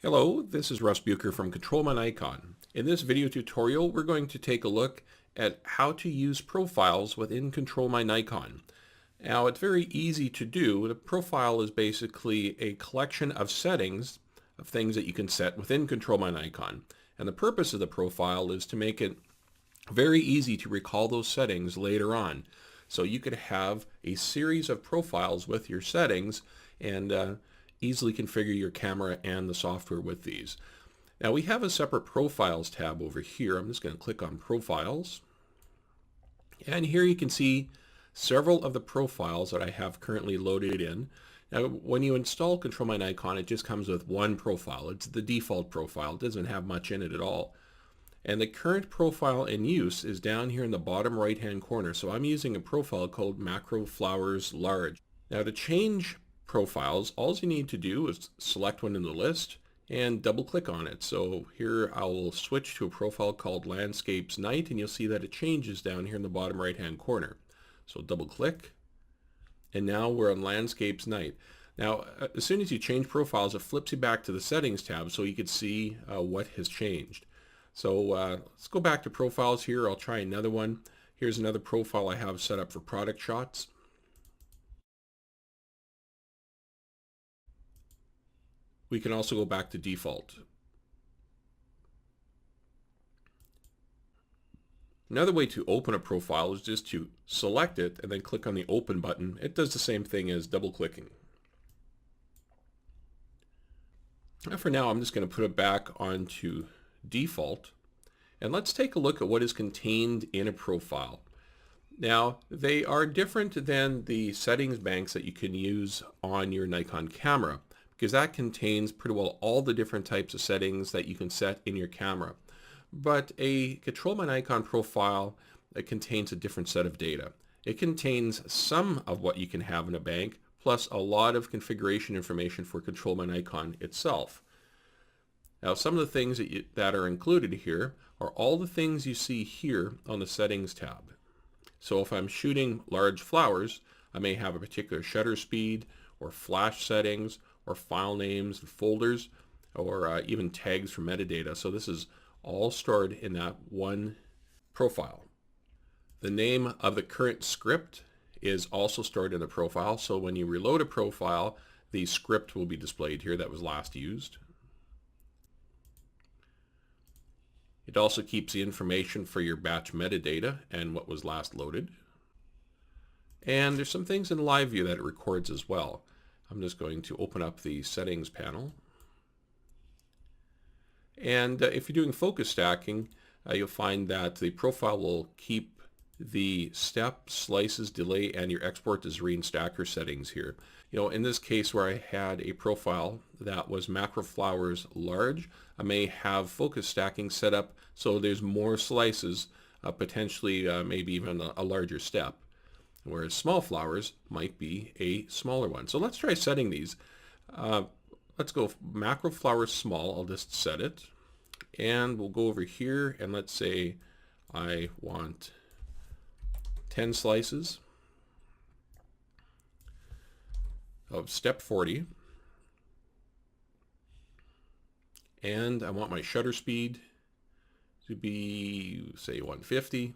Hello, this is Russ Bucher from ControlMyNikon. In this video tutorial, we're going to take a look at how to use profiles within ControlMyNikon. Now, it's very easy to do. The profile is basically a collection of settings of things that you can set within ControlMyNikon. And the purpose of the profile is to make it very easy to recall those settings later on. So you could have a series of profiles with your settings and easily configure your camera and the software with these. Now we have a separate Profiles tab over here. I'm just going to click on Profiles. And here you can see several of the profiles that I have currently loaded in. Now when you install ControlMyNikon, it just comes with one profile. It's the default profile. It doesn't have much in it at all. And the current profile in use is down here in the bottom right hand corner. So I'm using a profile called Macro Flowers Large. Now to change profiles, all you need to do is select one in the list and double click on it. So here I will switch to a profile called Landscapes Night, and you'll see that it changes down here in the bottom right hand corner. So double click, and now we're on Landscapes Night. Now as soon as you change profiles, it flips you back to the Settings tab so you can see what has changed. So let's go back to profiles here. I'll try another one. Here's another profile I have set up for product shots. We can also go back to default. Another way to open a profile is just to select it and then click on the open button. It does the same thing as double clicking. And for now, I'm just going to put it back onto default, and let's take a look at what is contained in a profile. Now they are different than the settings banks that you can use on your Nikon camera, because that contains pretty well all the different types of settings that you can set in your camera. But a ControlMyNikon profile contains a different set of data. It contains some of what you can have in a bank, plus a lot of configuration information for ControlMyNikon itself. Now some of the things that are included here are all the things you see here on the Settings tab. So if I'm shooting large flowers, I may have a particular shutter speed or flash settings or file names and folders or even tags for metadata. So this is all stored in that one profile. The name of the current script is also stored in the profile. So when you reload a profile, the script will be displayed here that was last used. It also keeps the information for your batch metadata and what was last loaded. And there's some things in live view that it records as well. I'm just going to open up the settings panel. And if you're doing focus stacking, you'll find that the profile will keep the step, slices, delay, and your export to Zareen stacker settings here. In this case where I had a profile that was Macro Flowers Large, I may have focus stacking set up so there's more slices, potentially maybe even a larger step. Whereas small flowers might be a smaller one. So let's try setting these. Let's go Macro Flowers Small. I'll just set it. And we'll go over here and let's say I want 10 slices of step 40. And I want my shutter speed to be, say, 150.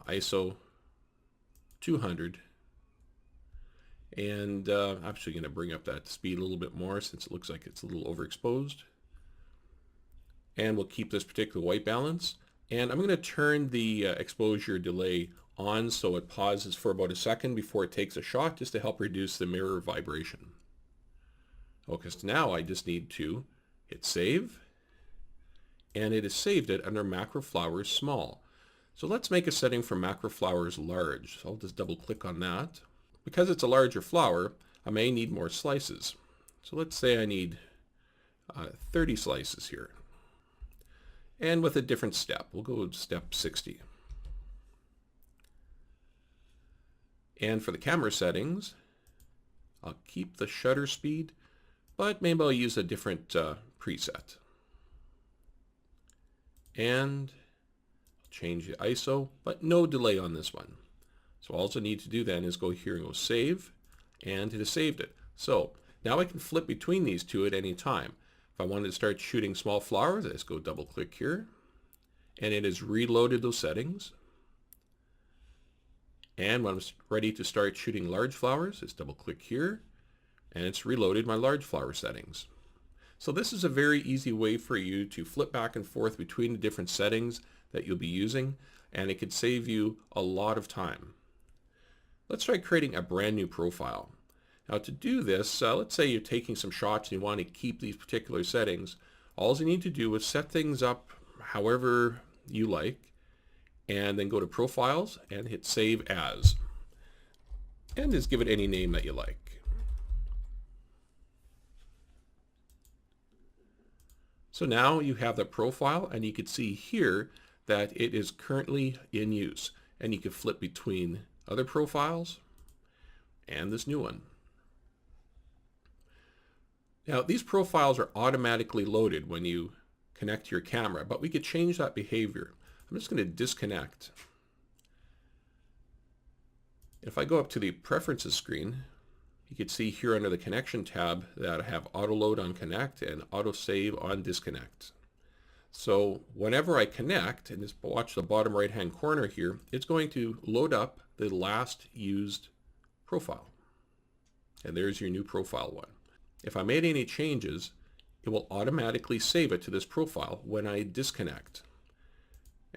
ISO 200. And I'm actually going to bring up that speed a little bit more since it looks like it's a little overexposed. And we'll keep this particular white balance. And I'm going to turn the exposure delay on so it pauses for about a second before it takes a shot, just to help reduce the mirror vibration. Okay, so now I just need to hit save. And it has saved it under Macro Flowers Small. So let's make a setting for Macro Flowers Large. So I'll just double click on that. Because it's a larger flower, I may need more slices. So let's say I need 30 slices here. And with a different step, we'll go with step 60. And for the camera settings, I'll keep the shutter speed, but maybe I'll use a different preset. And change the ISO, but no delay on this one. So all I need to do then is go here and go save, and it has saved it. So Now I can flip between these two at any time. If I wanted to start shooting small flowers, I just go double click here, and it has reloaded those settings. And when I'm ready to start shooting large flowers, just double click here, and it's reloaded my large flower settings. So this is a very easy way for you to flip back and forth between the different settings that you'll be using, and it could save you a lot of time. Let's try creating a brand new profile. Now to do this, let's say you're taking some shots and you want to keep these particular settings. All you need to do is set things up however you like, and then go to Profiles and hit Save As. And just give it any name that you like. So now you have the profile, and you can see here that it is currently in use. And you can flip between other profiles and this new one. Now these profiles are automatically loaded when you connect to your camera, but we could change that behavior. I'm just going to disconnect. If I go up to the Preferences screen, you can see here under the Connection tab that I have Auto Load on Connect and Auto Save on Disconnect. So whenever I connect, and just watch the bottom right hand corner here, it's going to load up the last used profile. And there's your new profile one. If I made any changes, it will automatically save it to this profile when I disconnect.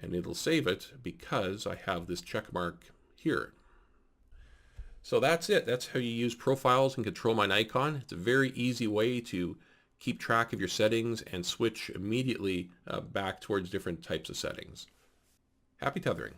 And it'll save it because I have this check mark here. So that's it. That's how you use profiles in ControlMyNikon. It's a very easy way to keep track of your settings and switch immediately back towards different types of settings. Happy tethering.